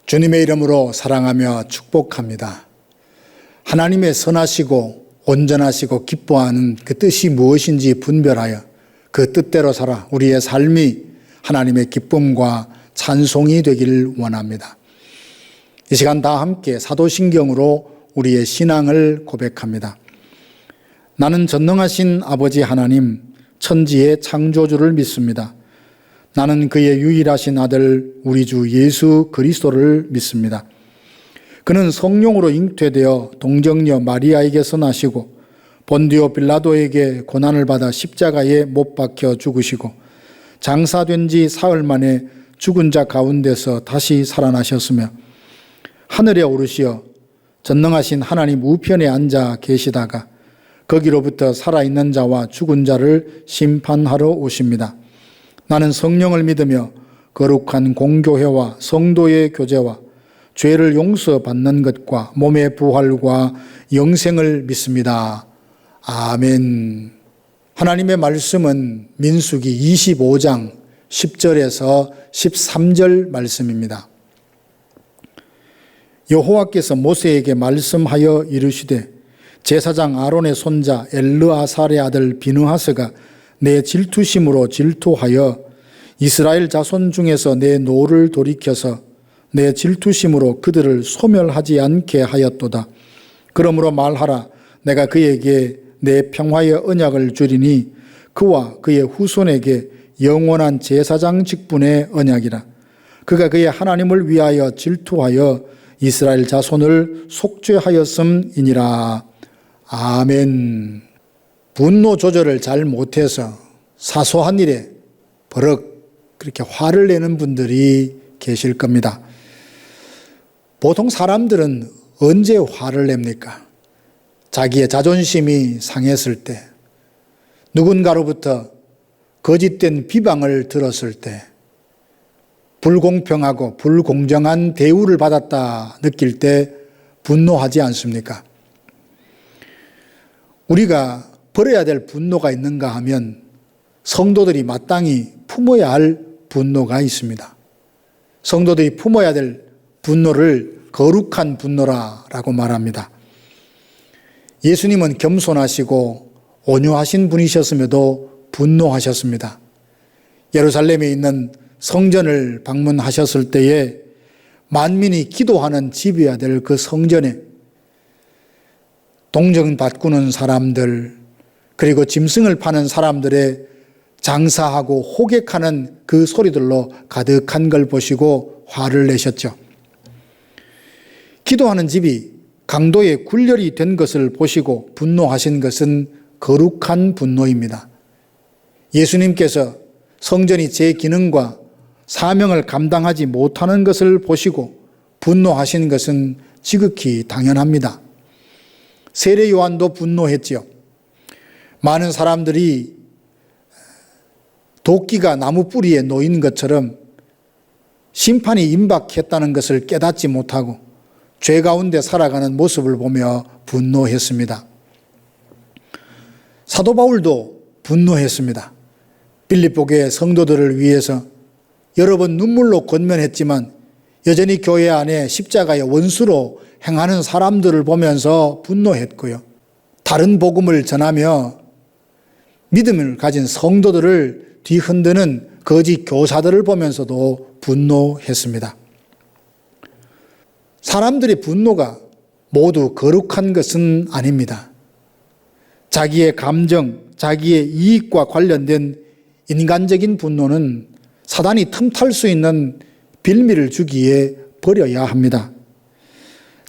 주님의 이름으로 사랑하며 축복합니다. 하나님의 선하시고 온전하시고 기뻐하는 그 뜻이 무엇인지 분별하여 그 뜻대로 살아 우리의 삶이 하나님의 기쁨과 찬송이 되길 원합니다. 이 시간 다 함께 사도신경으로 우리의 신앙을 고백합니다. 나는 전능하신 아버지 하나님, 천지의 창조주를 믿습니다. 나는 그의 유일하신 아들 우리 주 예수 그리스도를 믿습니다. 그는 성령으로 잉태되어 동정녀 마리아에게서 나시고 본디오 빌라도에게 고난을 받아 십자가에 못 박혀 죽으시고 장사된 지 사흘 만에 죽은 자 가운데서 다시 살아나셨으며 하늘에 오르시어 전능하신 하나님 우편에 앉아 계시다가 거기로부터 살아있는 자와 죽은 자를 심판하러 오십니다. 나는 성령을 믿으며 거룩한 공교회와 성도의 교제와 죄를 용서받는 것과 몸의 부활과 영생을 믿습니다. 아멘. 하나님의 말씀은 민수기 25장 10절에서 13절 말씀입니다. 여호와께서 모세에게 말씀하여 이르시되 제사장 아론의 손자 엘르아살의 아들 비느하스가 내 질투심으로 질투하여 이스라엘 자손 중에서 내 노를 돌이켜서 내 질투심으로 그들을 소멸하지 않게 하였도다. 그러므로 말하라. 내가 그에게 내 평화의 언약을 주리니 그와 그의 후손에게 영원한 제사장 직분의 언약이라. 그가 그의 하나님을 위하여 질투하여 이스라엘 자손을 속죄하였음이니라. 아멘. 분노 조절을 잘 못해서 사소한 일에 버럭 그렇게 화를 내는 분들이 계실 겁니다. 보통 사람들은 언제 화를 냅니까? 자기의 자존심이 상했을 때, 누군가로부터 거짓된 비방을 들었을 때, 불공평하고 불공정한 대우를 받았다 느낄 때 분노하지 않습니까? 우리가 버려야 될 분노가 있는가 하면 성도들이 마땅히 품어야 할 분노가 있습니다. 성도들이 품어야 될 분노를 거룩한 분노라고 말합니다. 예수님은 겸손하시고 온유하신 분이셨음에도 분노하셨습니다. 예루살렘에 있는 성전을 방문하셨을 때에 만민이 기도하는 집이어야 될 그 성전에 동정 바꾸는 사람들, 그리고 짐승을 파는 사람들의 장사하고 호객하는 그 소리들로 가득한 걸 보시고 화를 내셨죠. 기도하는 집이 강도의 굴렬이 된 것을 보시고 분노하신 것은 거룩한 분노입니다. 예수님께서 성전이 제 기능과 사명을 감당하지 못하는 것을 보시고 분노하신 것은 지극히 당연합니다. 세례 요한도 분노했지요. 많은 사람들이 도끼가 나무 뿌리에 놓인 것처럼 심판이 임박했다는 것을 깨닫지 못하고 죄 가운데 살아가는 모습을 보며 분노했습니다. 사도 바울도 분노했습니다. 빌립보 교회 성도들을 위해서 여러 번 눈물로 권면했지만 여전히 교회 안에 십자가의 원수로 행하는 사람들을 보면서 분노했고요. 다른 복음을 전하며 믿음을 가진 성도들을 뒤흔드는 거짓 교사들을 보면서도 분노했습니다. 사람들의 분노가 모두 거룩한 것은 아닙니다. 자기의 감정, 자기의 이익과 관련된 인간적인 분노는 사단이 틈탈 수 있는 빌미를 주기에 버려야 합니다.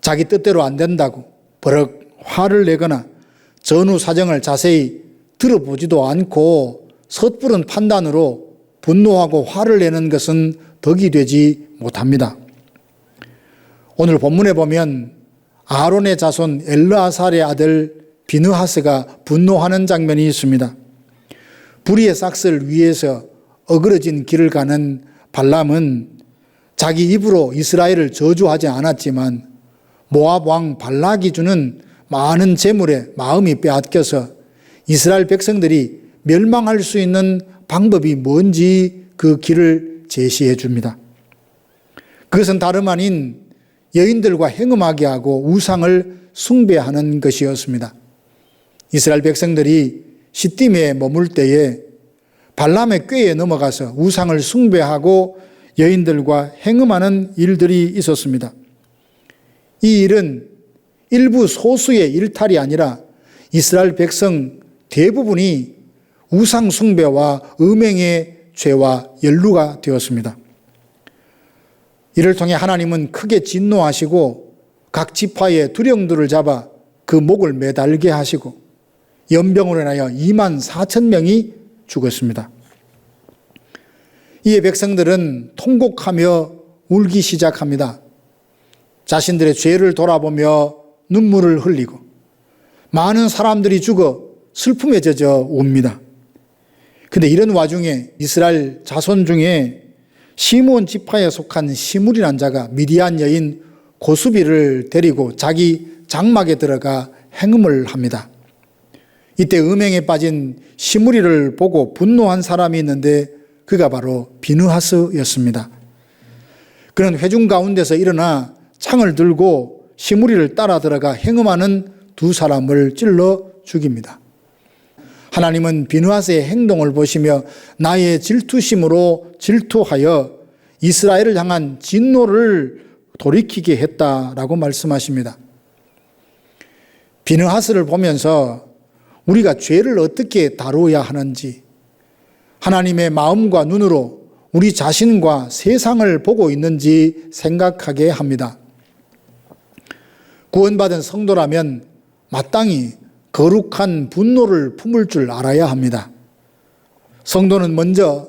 자기 뜻대로 안 된다고 버럭 화를 내거나 전후 사정을 자세히 들어보지도 않고 섣부른 판단으로 분노하고 화를 내는 것은 덕이 되지 못합니다. 오늘 본문에 보면 아론의 자손 엘르아살의 아들 비느하스가 분노하는 장면이 있습니다. 불의의 싹을 위해서 어그러진 길을 가는 발람은 자기 입으로 이스라엘을 저주하지 않았지만 모압 왕 발락이 주는 많은 재물에 마음이 빼앗겨서 이스라엘 백성들이 멸망할 수 있는 방법이 뭔지 그 길을 제시해 줍니다. 그것은 다름 아닌 여인들과 행음하게 하고 우상을 숭배하는 것이었습니다. 이스라엘 백성들이 시딤에 머물 때에 발람의 꾀에 넘어가서 우상을 숭배하고 여인들과 행음하는 일들이 있었습니다. 이 일은 일부 소수의 일탈이 아니라 이스라엘 백성 대부분이 우상 숭배와 음행의 죄와 연루가 되었습니다. 이를 통해 하나님은 크게 진노하시고 각 지파의 두령들을 잡아 그 목을 매달게 하시고 연병으로 인하여 2만 4천 명이 죽었습니다. 이에 백성들은 통곡하며 울기 시작합니다. 자신들의 죄를 돌아보며 눈물을 흘리고 많은 사람들이 죽어 슬픔에 젖어 옵니다. 그런데 이런 와중에 이스라엘 자손 중에 시므온 지파에 속한 시므리라는 자가 미디안 여인 고수비를 데리고 자기 장막에 들어가 행음을 합니다. 이때 음행에 빠진 시므리를 보고 분노한 사람이 있는데 그가 바로 비느하스였습니다. 그는 회중 가운데서 일어나 창을 들고 시므리를 따라 들어가 행음하는 두 사람을 찔러 죽입니다. 하나님은 비느하스의 행동을 보시며 나의 질투심으로 질투하여 이스라엘을 향한 진노를 돌이키게 했다라고 말씀하십니다. 비느하스를 보면서 우리가 죄를 어떻게 다루어야 하는지 하나님의 마음과 눈으로 우리 자신과 세상을 보고 있는지 생각하게 합니다. 구원받은 성도라면 마땅히 거룩한 분노를 품을 줄 알아야 합니다. 성도는 먼저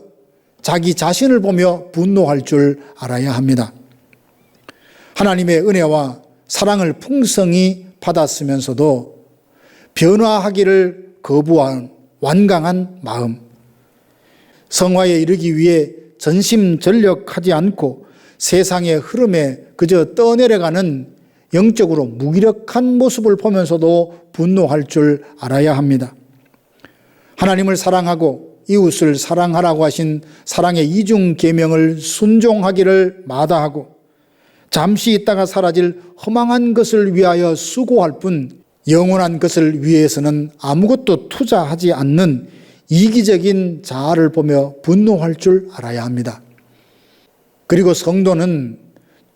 자기 자신을 보며 분노할 줄 알아야 합니다. 하나님의 은혜와 사랑을 풍성히 받았으면서도 변화하기를 거부한 완강한 마음, 성화에 이르기 위해 전심전력하지 않고 세상의 흐름에 그저 떠내려가는 영적으로 무기력한 모습을 보면서도 분노할 줄 알아야 합니다. 하나님을 사랑하고 이웃을 사랑하라고 하신 사랑의 이중 계명을 순종하기를 마다하고 잠시 있다가 사라질 허망한 것을 위하여 수고할 뿐 영원한 것을 위해서는 아무것도 투자하지 않는 이기적인 자아를 보며 분노할 줄 알아야 합니다. 그리고 성도는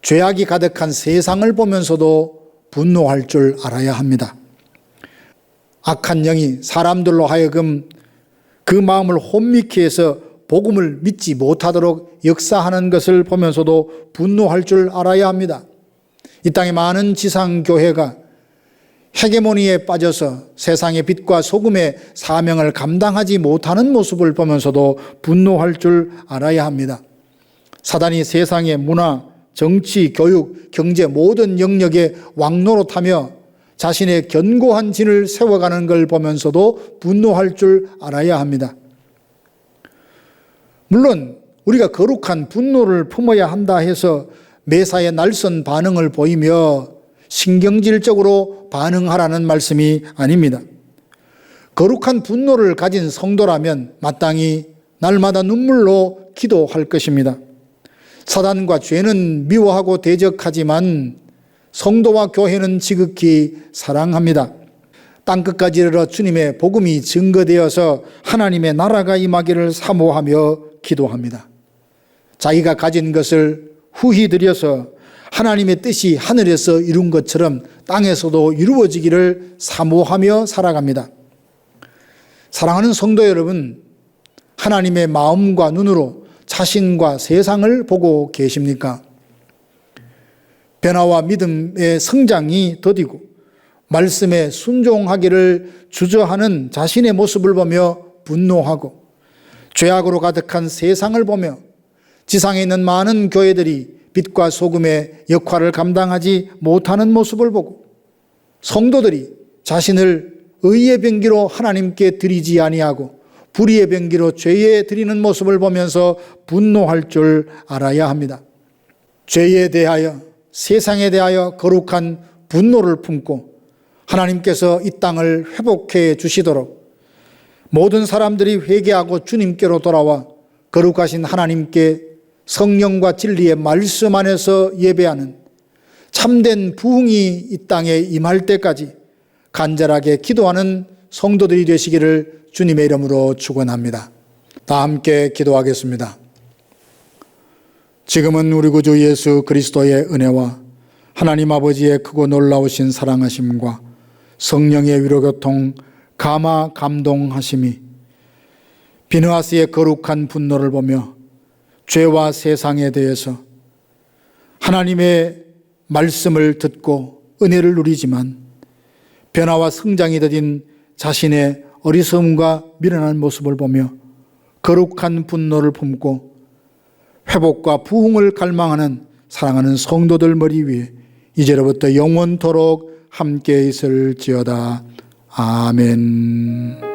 죄악이 가득한 세상을 보면서도 분노할 줄 알아야 합니다. 악한 영이 사람들로 하여금 그 마음을 혼미케 해서 복음을 믿지 못하도록 역사하는 것을 보면서도 분노할 줄 알아야 합니다. 이 땅의 많은 지상교회가 헤게모니에 빠져서 세상의 빛과 소금의 사명을 감당하지 못하는 모습을 보면서도 분노할 줄 알아야 합니다. 사단이 세상의 문화, 정치, 교육, 경제 모든 영역에 왕노릇하며 자신의 견고한 진을 세워가는 걸 보면서도 분노할 줄 알아야 합니다. 물론 우리가 거룩한 분노를 품어야 한다 해서 매사에 날선 반응을 보이며 신경질적으로 반응하라는 말씀이 아닙니다. 거룩한 분노를 가진 성도라면 마땅히 날마다 눈물로 기도할 것입니다. 사단과 죄는 미워하고 대적하지만 성도와 교회는 지극히 사랑합니다. 땅끝까지 이르러 주님의 복음이 증거되어서 하나님의 나라가 임하기를 사모하며 기도합니다. 자기가 가진 것을 후히 들여서 하나님의 뜻이 하늘에서 이룬 것처럼 땅에서도 이루어지기를 사모하며 살아갑니다. 사랑하는 성도 여러분, 하나님의 마음과 눈으로 자신과 세상을 보고 계십니까? 변화와 믿음의 성장이 더디고 말씀에 순종하기를 주저하는 자신의 모습을 보며 분노하고 죄악으로 가득한 세상을 보며 지상에 있는 많은 교회들이 빛과 소금의 역할을 감당하지 못하는 모습을 보고 성도들이 자신을 의의 병기로 하나님께 드리지 아니하고 불의의 병기로 죄에 드리는 모습을 보면서 분노할 줄 알아야 합니다. 죄에 대하여 세상에 대하여 거룩한 분노를 품고 하나님께서 이 땅을 회복해 주시도록 모든 사람들이 회개하고 주님께로 돌아와 거룩하신 하나님께 성령과 진리의 말씀 안에서 예배하는 참된 부흥이 이 땅에 임할 때까지 간절하게 기도하는 성도들이 되시기를 주님의 이름으로 축원합니다. 다 함께 기도하겠습니다. 지금은 우리 구주 예수 그리스도의 은혜와 하나님 아버지의 크고 놀라우신 사랑하심과 성령의 위로교통 감화 감동하심이 비느하스의 거룩한 분노를 보며 죄와 세상에 대해서 하나님의 말씀을 듣고 은혜를 누리지만 변화와 성장이 더딘 자신의 어리석음과 미련한 모습을 보며 거룩한 분노를 품고 회복과 부흥을 갈망하는 사랑하는 성도들 머리 위에 이제로부터 영원토록 함께 있을지어다. 아멘.